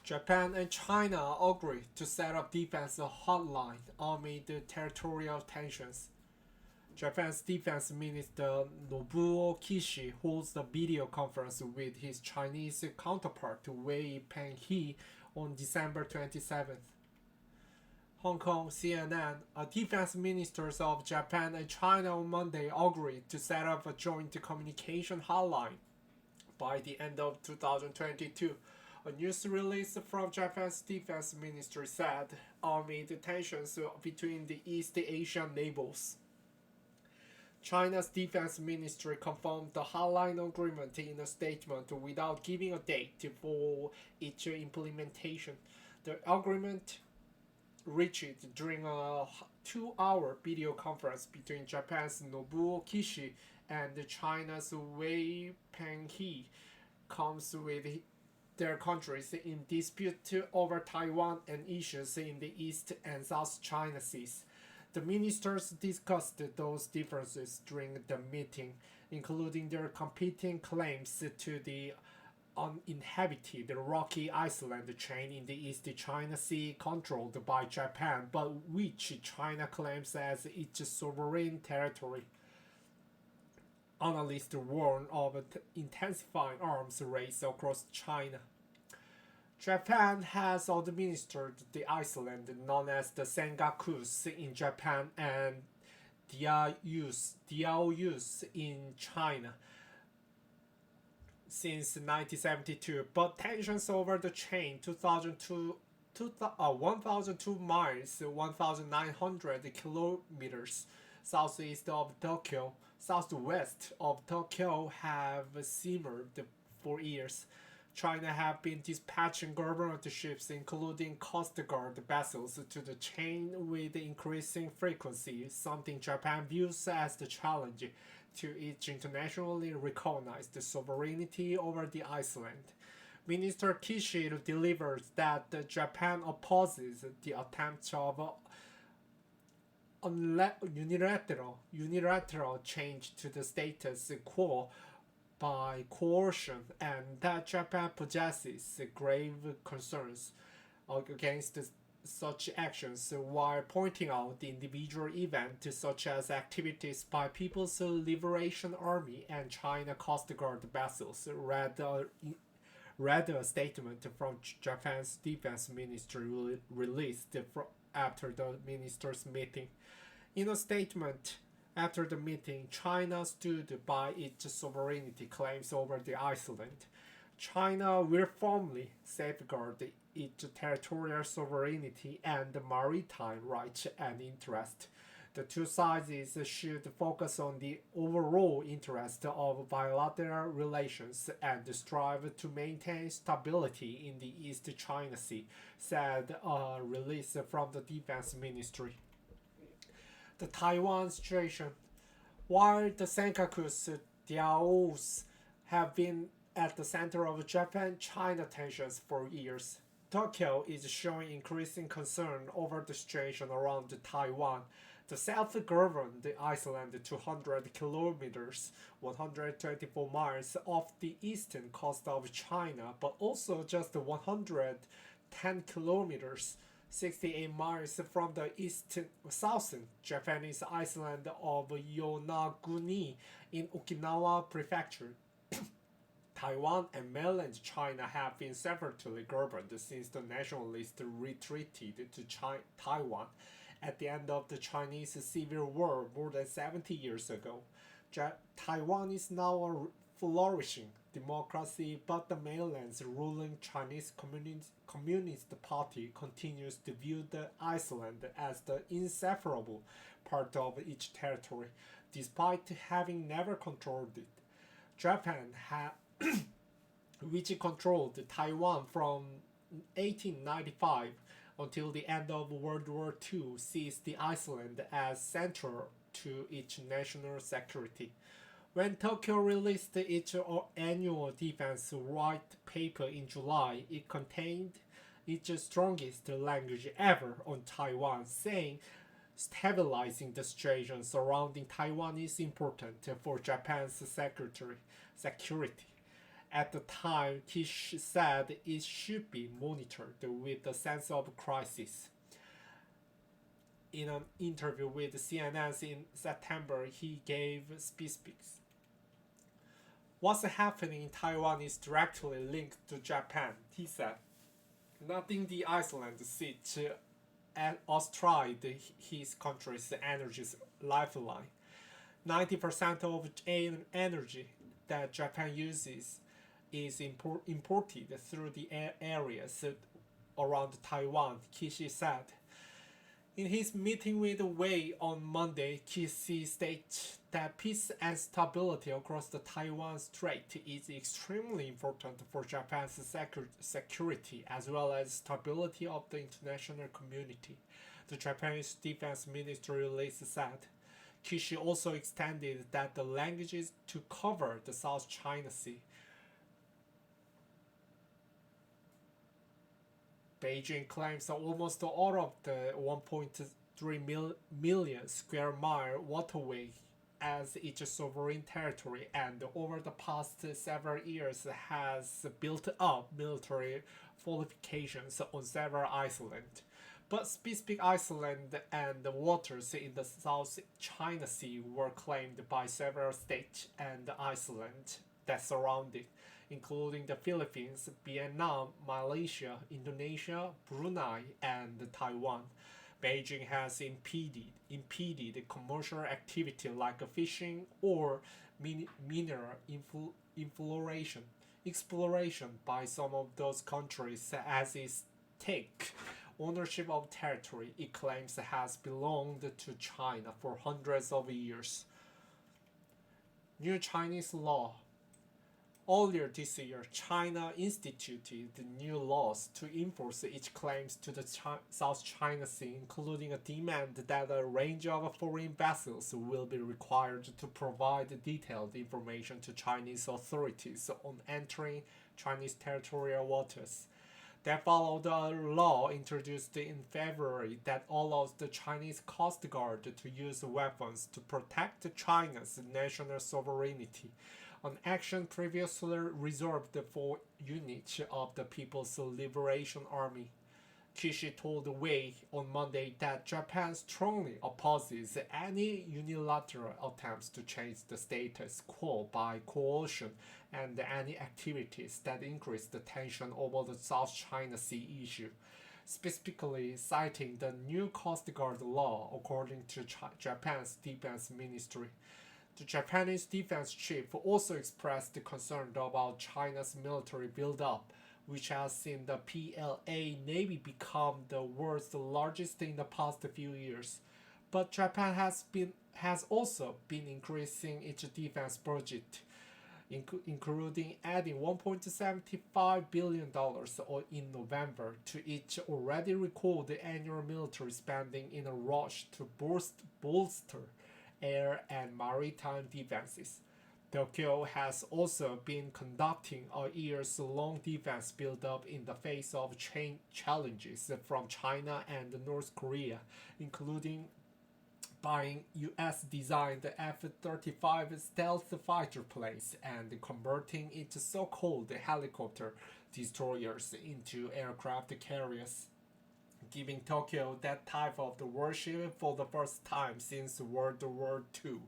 Japan and China agreed to set up defense hotline amid the territorial tensions. Japan's defense minister Nobuo Kishi holds a video conference with his Chinese counterpart Fei-fan on December 27th. Hong Kong CNN, defense ministers of Japan and China on Monday agreed to set up a joint communication hotline by the end of 2022. A news release from Japan's defense ministry said amid the tensions between the East Asian neighbors. China's defense ministry confirmed the hotline agreement in a statement without giving a date for its implementation. The agreement reached during a 2-hour video conference between Japan's Nobuo Kishi and China's Fei-fan comes with their countries in dispute over Taiwan and issues in the East and South China Seas. The ministers discussed those differences during the meeting, including their competing claims to the uninhabited rocky island chain in the East China Sea controlled by Japan, but which China claims as its sovereign territory. Analysts warn of intensifying arms race across China. Japan has administered the island known as the Senkakus in Japan and Diaoyus in China since 1972, but tensions over the chain 1,002 miles 1,900 kilometers southeast of Tokyo, southwest of Tokyo have simmered for years. China have been dispatching government ships, including Coast Guard vessels, to the chain with increasing frequency, something Japan views as the challenge to its internationally recognized sovereignty over the island. Minister Kishi delivers that Japan opposes the attempt of unilateral change to the status quo by coercion, and that Japan possesses grave concerns against such actions, while pointing out the individual events such as activities by People's Liberation Army and China Coast Guard vessels. Read a statement from Japan's defense ministry released after the ministers' meeting. In a statement after the meeting, China stood by its sovereignty claims over the island. China will firmly safeguard its territorial sovereignty and maritime rights and interests. The two sides should focus on the overall interest of bilateral relations and strive to maintain stability in the East China Sea, said a release from the defense ministry. The Taiwan situation. While the Senkakus Diaos have been at the center of Japan-China tensions for years, Tokyo is showing increasing concern over the situation around Taiwan. The self-governed island 200 kilometers 124 miles off the eastern coast of China, but also just 110 kilometers 68 miles from the southern Japanese island of Yonaguni in Okinawa Prefecture. Taiwan and mainland China have been separately governed since the nationalists retreated to Taiwan at the end of the Chinese Civil War more than 70 years ago. Taiwan is now a flourishing democracy, but the mainland's ruling Chinese Communist Party continues to view the island as the inseparable part of its territory, despite having never controlled it. Japan, which controlled Taiwan from 1895 until the end of World War II, sees the island as central to its national security. When Tokyo released its annual defense white paper in July, it contained its strongest language ever on Taiwan, saying stabilizing the situation surrounding Taiwan is important for Japan's security. At the time, he said it should be monitored with a sense of crisis. In an interview with CNN in September, he gave specifics. What's happening in Taiwan is directly linked to Japan, he said. Letting the Iceland sit astride his country's energy lifeline. 90% of energy that Japan uses is imported through the areas around Taiwan, Kishi said. In his meeting with Wei on Monday, Kishi stated that peace and stability across the Taiwan Strait is extremely important for Japan's security as well as stability of the international community, the Japanese Defense Ministry release said. Kishi also extended that the languages to cover the South China Sea. Beijing claims that almost all of the 1.3 million square mile waterway as its sovereign territory and over the past several years has built up military fortifications on several islands. But specific islands and the waters in the South China Sea were claimed by several states and islands that surround it, including the Philippines, Vietnam, Malaysia, Indonesia, Brunei, and Taiwan. Beijing has impeded commercial activity like fishing or mineral exploration by some of those countries as it takes ownership of territory it claims has belonged to China for hundreds of years. New Chinese law. Earlier this year, China instituted new laws to enforce its claims to the South China Sea, including a demand that a range of foreign vessels will be required to provide detailed information to Chinese authorities on entering Chinese territorial waters. That followed a law introduced in February that allows the Chinese Coast Guard to use weapons to protect China's national sovereignty, an action previously reserved for units of the People's Liberation Army. Kishi told Wei on Monday that Japan strongly opposes any unilateral attempts to change the status quo by coercion and any activities that increase the tension over the South China Sea issue, specifically citing the new Coast Guard law according to Japan's defense ministry. The Japanese defense chief also expressed concern about China's military buildup, which has seen the PLA Navy become the world's largest in the past few years. But Japan has also been increasing its defense budget, including adding $1.75 billion in November to its already recorded annual military spending in a rush to bolster air and maritime defenses. Tokyo has also been conducting a years-long defense build-up in the face of challenges from China and North Korea, including buying US-designed F-35 stealth fighter planes and converting its so-called helicopter destroyers into aircraft carriers, giving Tokyo that type of warship for the first time since World War II.